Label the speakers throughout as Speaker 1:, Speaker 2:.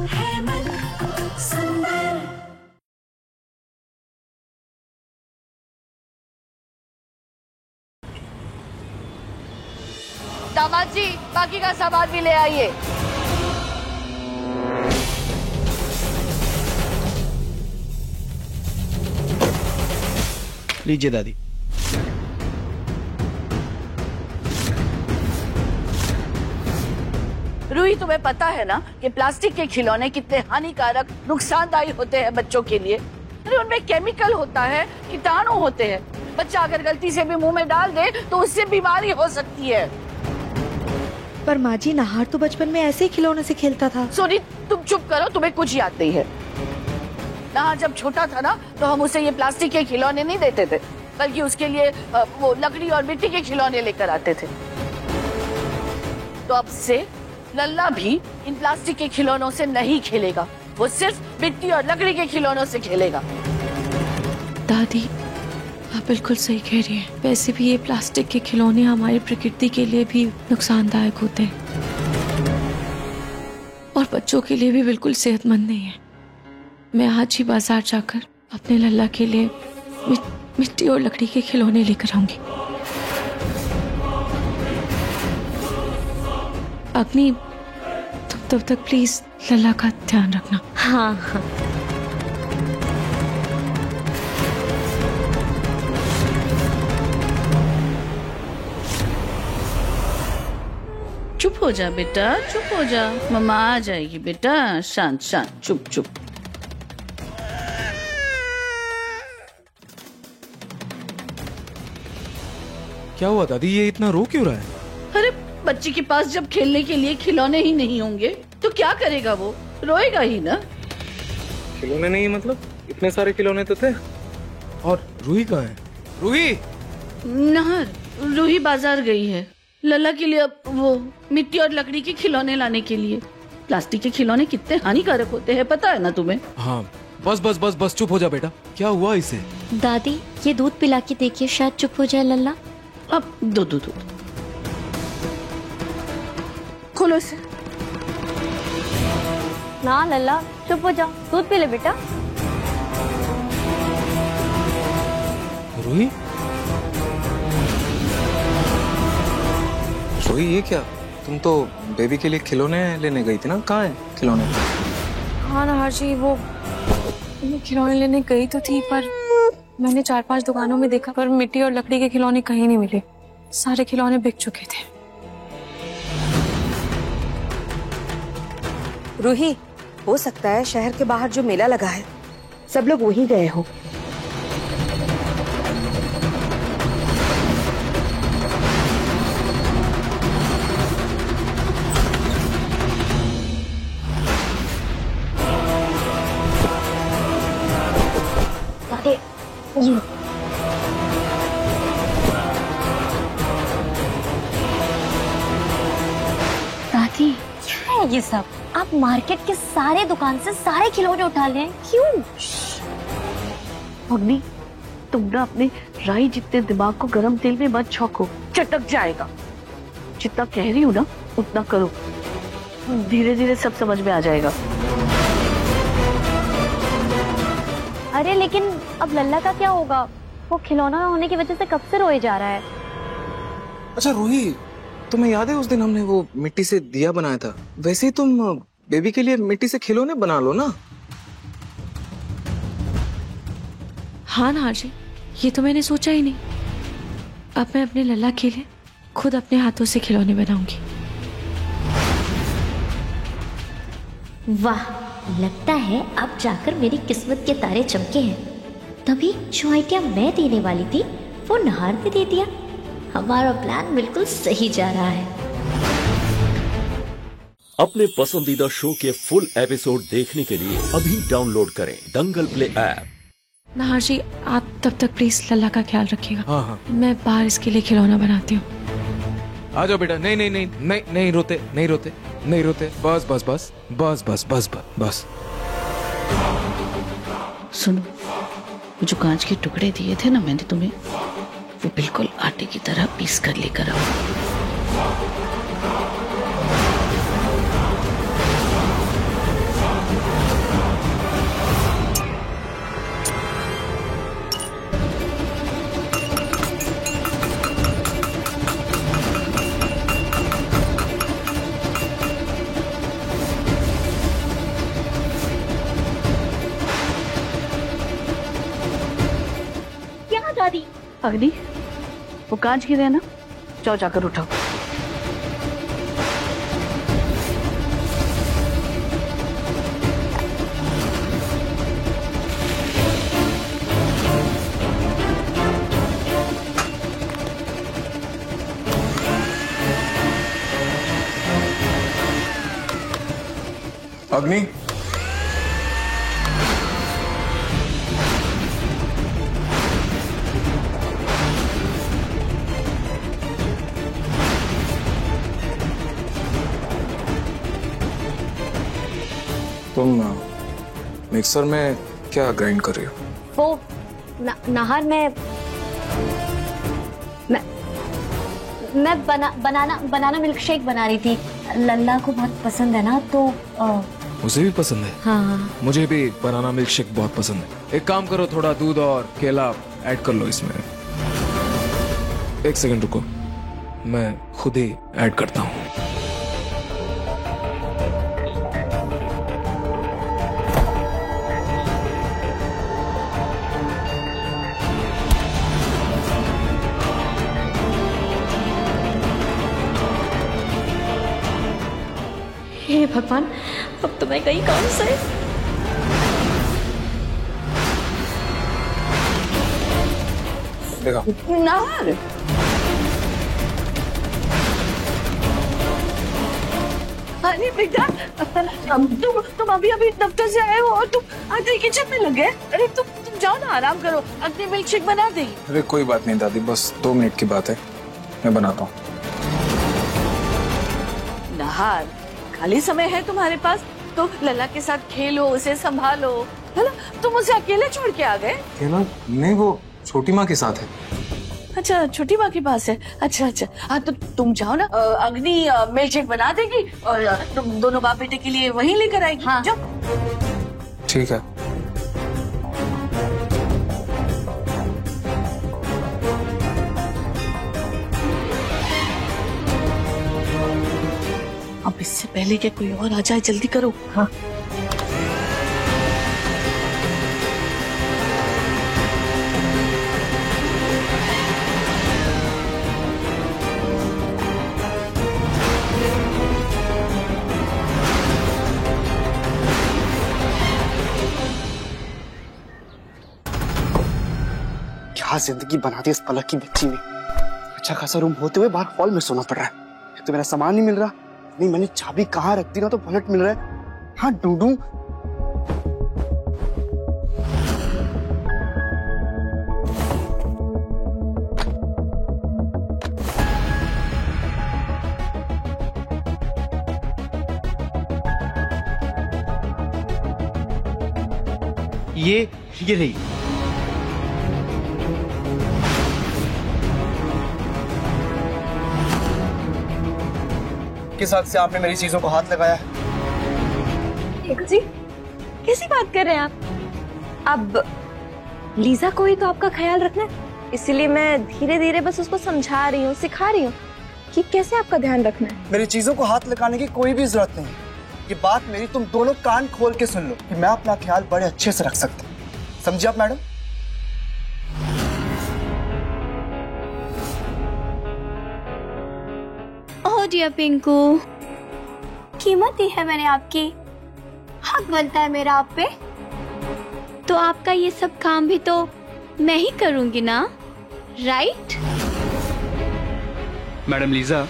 Speaker 1: है मन सुंदर।
Speaker 2: दामाद जी, बाकी का सामान भी ले आइए।
Speaker 3: लीजिए दादी।
Speaker 2: रूही, तुम्हें पता है ना कि प्लास्टिक के खिलौने कितने हानिकारक, नुकसानदायी होते हैं बच्चों के लिए। अरे उनमें केमिकल होता है, कीटाणु होते हैं। बच्चा अगर गलती से भी मुंह में डाल दे तो उससे बीमारी हो सकती है।
Speaker 4: पर माँ जी, नाहर तो बचपन में ऐसे ही खिलौने से खेलता था।
Speaker 2: सोनी, तुम चुप करो, तुम्हें कुछ याद नहीं है। नाहर जब छोटा था ना तो हम उसे ये प्लास्टिक के खिलौने नहीं देते थे, बल्कि उसके लिए वो लकड़ी और मिट्टी के खिलौने लेकर आते थे। तो अब से लल्ला भी इन प्लास्टिक के खिलौनों से नहीं खेलेगा, वो सिर्फ मिट्टी और लकड़ी के खिलौनों से खेलेगा।
Speaker 5: दादी, आप बिल्कुल सही कह रही हैं। वैसे भी ये प्लास्टिक के खिलौने हमारी प्रकृति के लिए भी नुकसानदायक होते हैं और बच्चों के लिए भी बिल्कुल सेहतमंद नहीं है। मैं आज ही बाजार जाकर अपने लल्ला के लिए मिट्टी और लकड़ी के खिलौने लेकर आऊंगी। अग्नि, तुम तब तक प्लीज लल्ला का ध्यान रखना।
Speaker 6: हाँ हाँ।
Speaker 2: चुप हो जा बेटा, चुप हो जा, मम्मा आ जाएगी बेटा। शांत शांत, चुप चुप।
Speaker 3: क्या हुआ दादी, ये इतना रो क्यों रहा है?
Speaker 2: अरे बच्चे के पास जब खेलने के लिए खिलौने ही नहीं होंगे तो क्या करेगा वो? रोएगा ही ना।
Speaker 7: खिलौने नहीं मतलब? इतने सारे खिलौने तो थे।
Speaker 3: और रूही कहाँ है? रूही!
Speaker 2: नाहर, रूही बाजार गई है लल्ला के लिए अब वो मिट्टी और लकड़ी के खिलौने लाने के लिए। प्लास्टिक के खिलौने कितने हानिकारक होते हैं, पता है ना तुम्हें?
Speaker 3: हाँ, बस बस बस बस चुप हो जा बेटा। क्या हुआ इसे?
Speaker 6: दादी, ये दूध पिला के देखिए, शायद चुप हो जाए लल्ला।
Speaker 2: अब दो दो दो, खोलो इसे।
Speaker 6: ना लल्ला, चुप हो जाओ, दूध पी ले बेटा।
Speaker 3: रूही?
Speaker 7: रोही, ये क्या? तुम तो बेबी के लिए खिलौने लेने गई थी ना, कहाँ है खिलौने?
Speaker 5: हाँ नाहर जी, वो खिलौने लेने गई तो थी, पर मैंने 4-5 दुकानों में देखा, पर मिट्टी और लकड़ी के खिलौने कहीं नहीं मिले। सारे खिलौने बिक चुके थे।
Speaker 4: रूही, हो सकता है शहर के बाहर जो मेला लगा है सब लोग वहीं गए हो।
Speaker 6: ये दादी, क्या है ये सब? आप मार्केट के सारे दुकान से सारे खिलौने उठा ले, क्यों?
Speaker 2: अग्नि, तुम ना अपने राई जितने दिमाग को गरम तेल में मत छौंको, चटक जाएगा। जितना कह रही हूँ ना उतना करो, धीरे धीरे सब समझ में आ जाएगा।
Speaker 6: अरे लेकिन अब लल्ला का क्या होगा? वो खिलौना ना होने की वजह से कब से रोए जा रहा है।
Speaker 7: अच्छा रूही, तुम्हें याद है उस दिन हमने वो मिट्टी से दिया बनाया था? वैसे ही तुम बेबी के लिए मिट्टी से खिलौने बना लो ना।
Speaker 5: हाँ नाहर जी, ये तो मैंने सोचा ही नहीं। अब मैं अपने लल्ला के लिए खुद अपने हाथों से खिलौने बनाऊंगी।
Speaker 6: वाह, लगता है अब जाकर मेरी किस्मत के तारे चमके हैं। तभी जो आइडिया मैं देने वाली थी वो नाहर ने दे दिया। हमारा प्लान बिल्कुल सही जा रहा है।
Speaker 8: अपने पसंदीदा शो के फुल एपिसोड देखने के लिए अभी डाउनलोड करें दंगल प्ले ऐप।
Speaker 5: नाहर जी, आप तब तक प्लीज लल्ला का ख्याल रखिएगा।
Speaker 3: हाँ हाँ,
Speaker 5: मैं बाहर इसके लिए खिलौना बनाती हूँ।
Speaker 3: आ जाओ बेटा। नहीं नहीं नहीं नहीं नहीं रोते, नहीं रोते, नहीं रोते। बस बस बस बस बस बस बस बस।
Speaker 2: सुनो, वो जो कांच के टुकड़े दिए थे ना मैंने तुम्हें, वो बिल्कुल आटे की तरह पीस कर लेकर आओ। अग्नि, वो कांच गिरे ना, जाओ जाकर उठाओ।
Speaker 7: अग्नि, तुम मिक्सर में क्या ग्राइंड कर रही हो?
Speaker 5: वो नाहर में मैं बनाना मिल्क शेक बना रही थी। लल्ला को बहुत पसंद है ना, तो
Speaker 3: मुझे भी पसंद है।
Speaker 5: हाँ।
Speaker 3: मुझे भी बनाना मिल्क शेक बहुत पसंद है। एक काम करो, थोड़ा दूध और केला ऐड कर लो इसमें। एक सेकंड रुको, मैं खुद ही ऐड करता हूँ।
Speaker 5: हे भगवान, अब तो मैं गई कौन से।
Speaker 7: देखा?
Speaker 2: नाहर, अरे बेटा, तुम अभी अभी दफ्तर से आए हो और तुम आगे किचन में लगे। अरे तुम जाओ ना, आराम करो, अग्नि मिल्क शेक बना देगी।
Speaker 7: अरे कोई बात नहीं दादी, बस 2 मिनट की बात है, मैं बनाता हूँ।
Speaker 2: नाहर, खाली समय है तुम्हारे पास तो लल्ला के साथ खेलो, उसे संभालो, है ना? तुम उसे अकेले छोड़ के आ गए?
Speaker 7: केला नहीं, वो छोटी माँ के साथ है।
Speaker 2: अच्छा, छोटी माँ के पास है। अच्छा अच्छा, हाँ तो तुम जाओ ना, अग्नि मिल्क शेक बना देगी और तुम दोनों बाप बेटे के लिए वहीं लेकर आएगी। हाँ। जाओ।
Speaker 7: ठीक है।
Speaker 2: अब इससे पहले कि कोई और आ जाए, जल्दी करो। हाँ।
Speaker 9: क्या जिंदगी बना दी इस पलक की बच्ची ने। अच्छा खासा रूम होते हुए बाहर हॉल में सोना पड़ रहा है। एक तो मेरा सामान नहीं मिल रहा, नहीं मैंने चाबी कहाँ रख दी ना तो वॉलेट मिल रहा है। हाँ ढूंढूं।
Speaker 10: ये रही।
Speaker 9: किस हद से आपने मेरी चीजों को हाथ लगाया है?
Speaker 5: जी, कैसी बात कर रहे हैं आप? अब लीजा को ही तो आपका ख्याल रखना है, इसीलिए मैं धीरे धीरे बस उसको समझा रही हूँ, सिखा रही हूँ कि कैसे आपका ध्यान रखना है।
Speaker 9: मेरी चीजों को हाथ लगाने की कोई भी जरूरत नहीं। ये बात मेरी तुम दोनों कान खोल के सुन लो कि मैं अपना ख्याल बड़े अच्छे से रख सकता हूँ। समझे आप मैडम?
Speaker 6: ओह डियर पिंकू, कीमत दी है मैंने आपकी, हक बनता है मेरा आप पे। तो आपका ये सब काम भी तो मैं ही करूंगी ना, राइट?
Speaker 10: मैडम लीजा,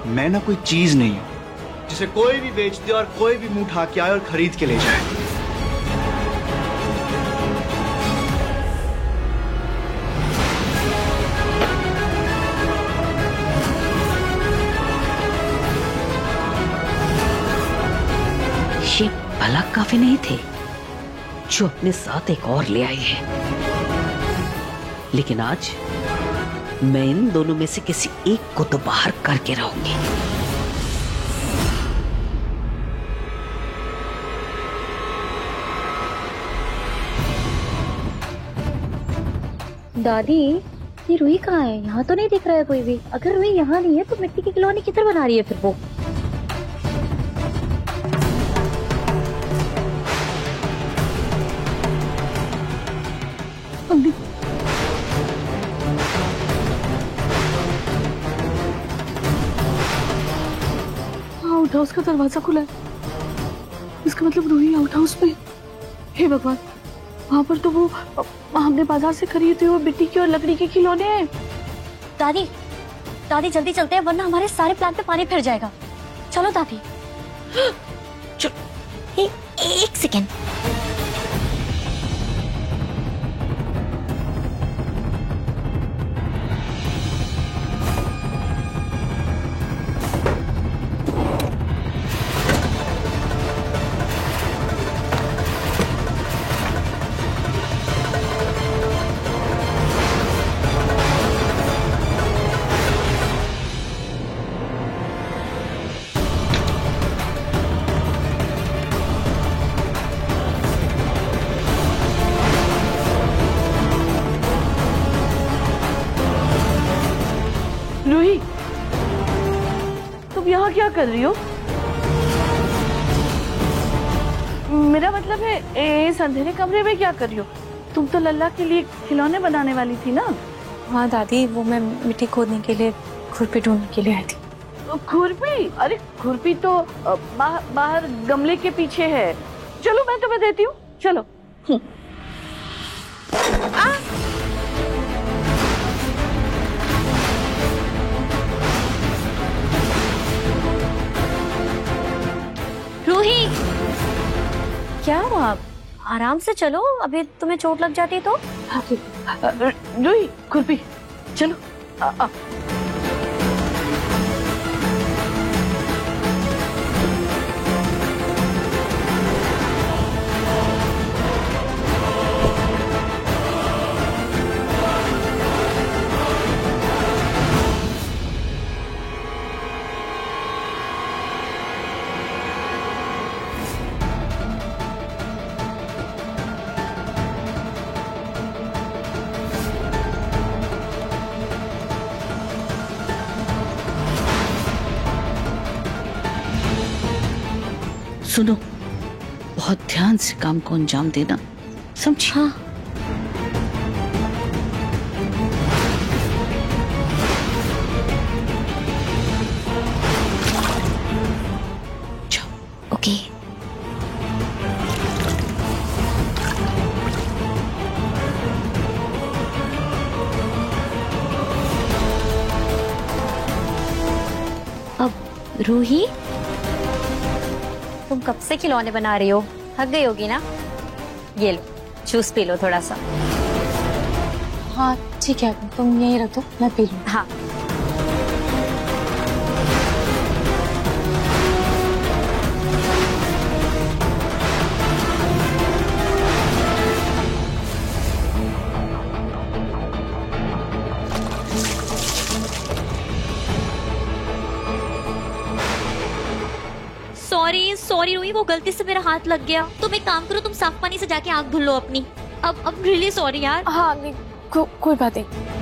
Speaker 10: मैं ना कोई चीज नहीं हूं जिसे कोई भी बेच दे और कोई भी मुंह उठा के आए और खरीद के ले जाए।
Speaker 11: ये पलक काफी नहीं थे जो अपने साथ एक और ले आई है, लेकिन आज मैं इन दोनों में से किसी एक को तो बाहर करके रहूंगी।
Speaker 6: दादी, ये रूही कहाँ है? यहाँ तो नहीं दिख रहा है कोई भी। अगर रूही यहाँ नहीं है तो मिट्टी के खिलौने किधर बना रही है फिर वो?
Speaker 2: आउट हाउस का दरवाजा खुला है। इसका मतलब रूही आउट हाउस में। हे भगवान, वहाँ पर तो वो हमने बाजार से खरीदे हुए मिट्टी के और लकड़ी के खिलौने हैं।
Speaker 6: दादी दादी जल्दी चलते हैं वरना हमारे सारे प्लान पे पानी फिर जाएगा। चलो दादी। एक सेकेंड।
Speaker 2: रूही, तुम यहाँ क्या कर रही हो? मेरा मतलब है इस अंधेरे कमरे में क्या कर रही हो? तुम तो लल्ला के लिए खिलौने बनाने वाली थी ना?
Speaker 5: हाँ दादी, वो मैं मिट्टी खोदने के लिए खुरपी ढूंढने के लिए आई थी।
Speaker 2: खुरपी? अरे खुरपी तो बाहर गमले के पीछे है। चलो मैं तुम्हें देती हूँ, चलो।
Speaker 6: रूही,
Speaker 5: क्या हुआ?
Speaker 6: आराम से चलो, अभी तुम्हें चोट लग जाती तो।
Speaker 2: रूही, खुरपी, चलो।
Speaker 11: सुनो, बहुत ध्यान से काम को अंजाम देना, समझी?
Speaker 6: हाँ। ओके। अब रूही, तुम कब से खिलौने बना रही हो? थक गई होगी ना? ये लो, जूस पी लो थोड़ा सा।
Speaker 5: हाँ ठीक है, तुम यहीं रख दो, मैं पी लूँ।
Speaker 6: हाँ। सॉरी रूही, वो गलती से मेरा हाथ लग गया। तुम एक काम करो, तुम साफ पानी से जाके आंख धुल लो अपनी। अब रियली सॉरी यार।
Speaker 5: हाँ नहीं, कोई बात नहीं।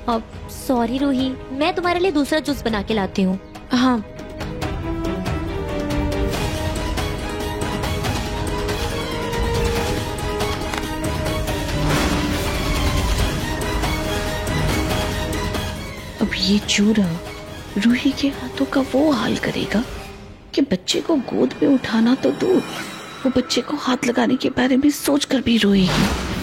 Speaker 6: अब सॉरी रूही, मैं तुम्हारे लिए दूसरा जूस बना के लाती हूँ।
Speaker 5: हाँ।
Speaker 11: अब ये चूरा रूही के हाथों का वो हाल करेगा कि बच्चे को गोद में उठाना तो दूर, वो बच्चे को हाथ लगाने के बारे में सोचकर भी रोएगी।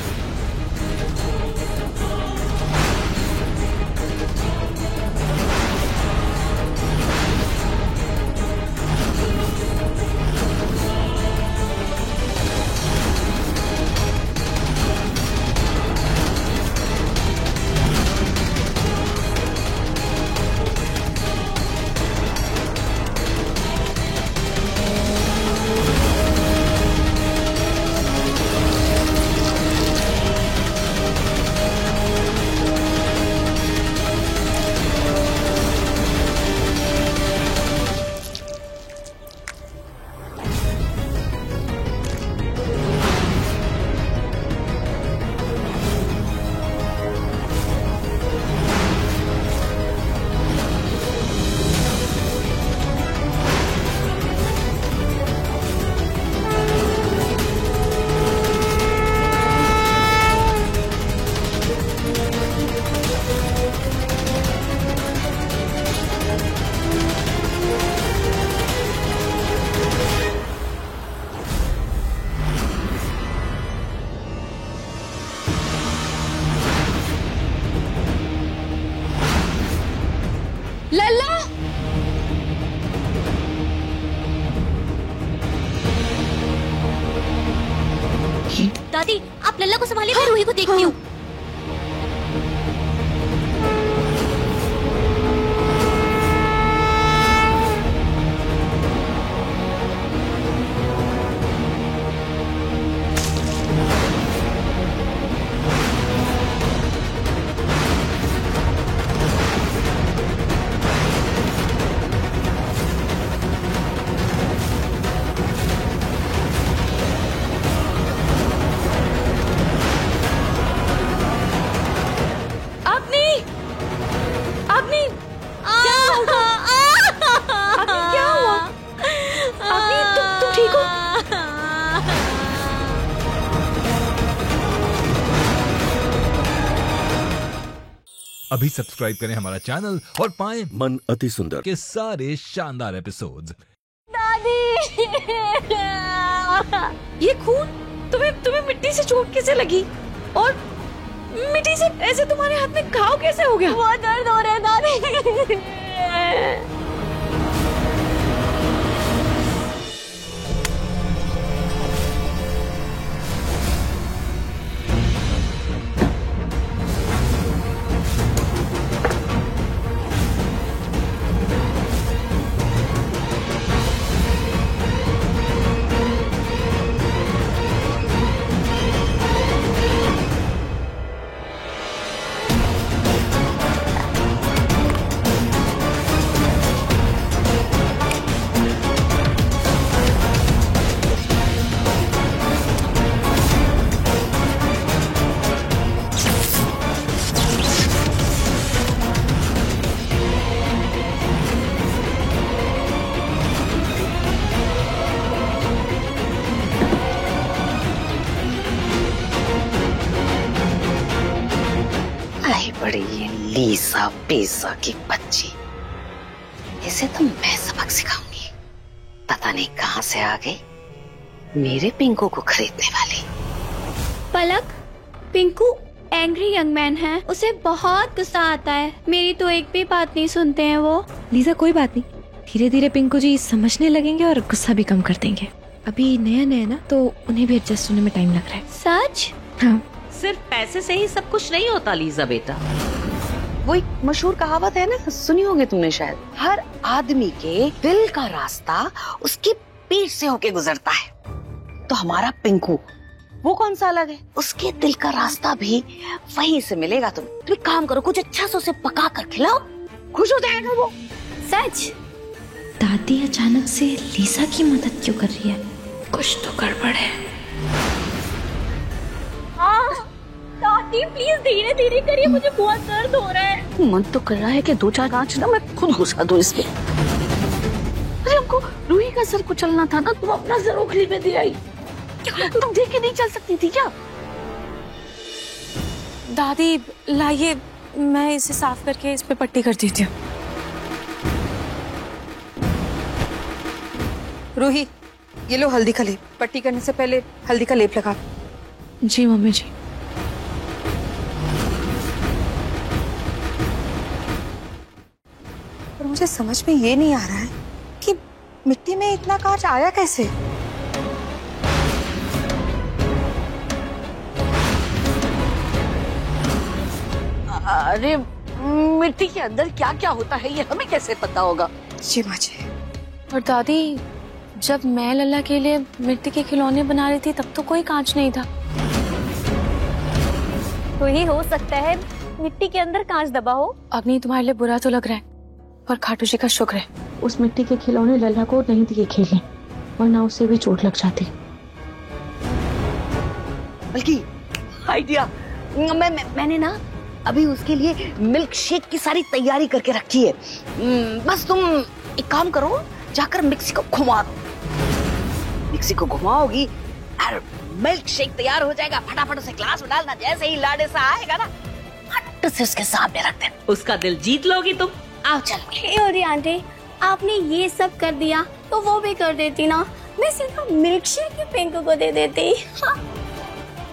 Speaker 11: रूही।
Speaker 6: दादी आप लल्ला को संभालिए, मैं रूही को देखती हूँ।
Speaker 12: अभी सब्सक्राइब करें हमारा चैनल और पाएं
Speaker 8: मन अति सुंदर
Speaker 12: के सारे शानदार एपिसोड्स।
Speaker 5: दादी ये खून तुम्हें मिट्टी से चोट कैसे लगी और मिट्टी से ऐसे तुम्हारे हाथ में घाव कैसे हो गया? बहुत दर्द हो रहा है दादी।
Speaker 11: बड़ी ये लीसा पेसा की बच्ची, इसे तो मैं सबक सिखाऊंगी। पता नहीं कहां से आ गई मेरे पिंकू को खरीदने वाली।
Speaker 6: पलक, पिंकू एंग्री यंग मैन है, उसे बहुत गुस्सा आता है। मेरी तो एक भी बात नहीं सुनते हैं वो।
Speaker 4: लीजा कोई बात नहीं, धीरे धीरे पिंकू जी समझने लगेंगे और गुस्सा भी कम कर देंगे। अभी नया नया ना, तो उन्हें भी एडजस्ट होने में टाइम लग रहा है।
Speaker 6: सच?
Speaker 4: हाँ।
Speaker 11: सिर्फ पैसे से ही सब कुछ नहीं होता लीजा बेटा। वो एक मशहूर कहावत है ना, सुनी होगी तुमने शायद, हर आदमी के दिल का रास्ता उसकी पीठ से होके गुजरता है। तो हमारा पिंकू वो कौन सा अलग है, उसके दिल का रास्ता भी वहीं से मिलेगा। तुम एक काम करो, कुछ अच्छा सा उसे पका कर खिलाओ, खुश हो जाएगा वो।
Speaker 6: सच?
Speaker 4: दादी अचानक से लीसा की मदद क्यों कर रही है? कुछ तो गड़बड़ है।
Speaker 5: दादी प्लीज धीरे धीरे करिए, मुझे बहुत दर्द हो रहा है।
Speaker 11: मन तो कर रहा है कि 2-4 कांच ना मैं खुद घुसा दूं इसमें। अरे हमको रूही का सर कुचलना था ना, तुम अपना सर उखली में दे आई। तुम देख के नहीं चल सकती थी क्या?
Speaker 5: दादी लाइए, मैं इसे साफ करके इस पे पट्टी कर देती हूँ।
Speaker 4: रूही, ये लो हल्दी का लेप। पट्टी करने से पहले हल्दी का लेप लगा।
Speaker 5: जी मम्मी जी।
Speaker 4: पर मुझे समझ में ये नहीं आ रहा है कि मिट्टी में इतना कांच आया कैसे?
Speaker 2: अरे मिट्टी के अंदर क्या क्या होता है ये हमें कैसे पता होगा?
Speaker 4: जी मुझे।
Speaker 5: और दादी, जब मैं लल्ला के लिए मिट्टी के खिलौने बना रही थी तब तो कोई कांच नहीं था। तो ही हो सकता है मिट्टी के अंदर कांच दबा हो। अग्नि, तुम्हारे लिए बुरा तो लग रहा है, पर खाटू जी का शुक्र है उस मिट्टी के खिलौने लल्ला को नहीं दिए खेलने, वरना उससे भी चोट लग जाती।
Speaker 11: बल्कि आइडिया, मैंने ना अभी उसके लिए मिल्क शेक की सारी तैयारी करके रखी है। बस तुम एक काम करो, जाकर मिक्सी को घुमा दो। मिक्सी को घुमाओगी और मिल्क शेक तैयार हो जाएगा। फटाफट उसे ग्लास में डालना, जैसे ही लाडे सा आएगा ना, हट से उसके सामने रख देना। उसका दिल जीत लोगी तुम। आओ चल।
Speaker 6: आंटी, आपने ये सब कर दिया तो वो भी कर देती ना, मैं सीधा मिल्क शेक ही पिंकू को दे देती। हाँ।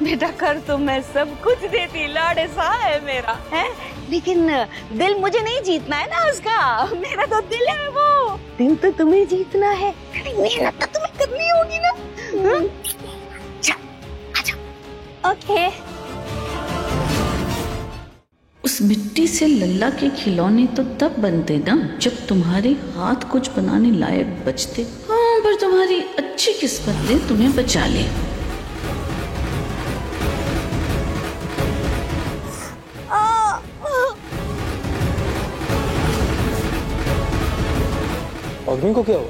Speaker 11: बेटा कर तो मैं सब कुछ देती, लाडे सा है मेरा, है? लेकिन दिल मुझे नहीं जीतना है ना उसका, मेरा तो दिल है वो। दिल तो तुम्हें जीतना है, मेहनत तो तुम्हें करनी होगी ना। चल, आजा।
Speaker 6: ओके।
Speaker 13: उस मिट्टी से लल्ला के खिलौने तो तब बनते ना जब तुम्हारे हाथ कुछ बनाने लायक बचते। हाँ, पर तुम्हारी अच्छी किस्मत ने तुम्हें बचा लिया।
Speaker 7: अग्नि को क्या हुआ?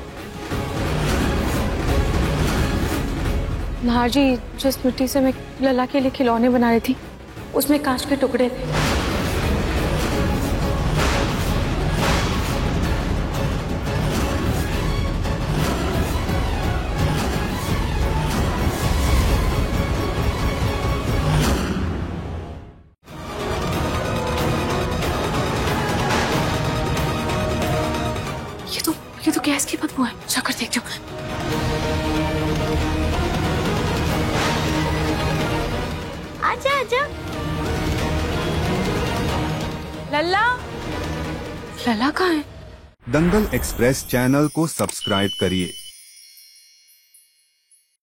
Speaker 14: नाहर जी, जिस मिट्टी से मैं लल्ला के लिए खिलौने बना रही थी उसमें कांच के टुकड़े थे। ये तो गैस की बदबू है, जाकर देखती हूँ।
Speaker 6: आजा आजा।
Speaker 14: लल्ला, लल्ला कहाँ है?
Speaker 15: दंगल एक्सप्रेस चैनल को सब्सक्राइब करिए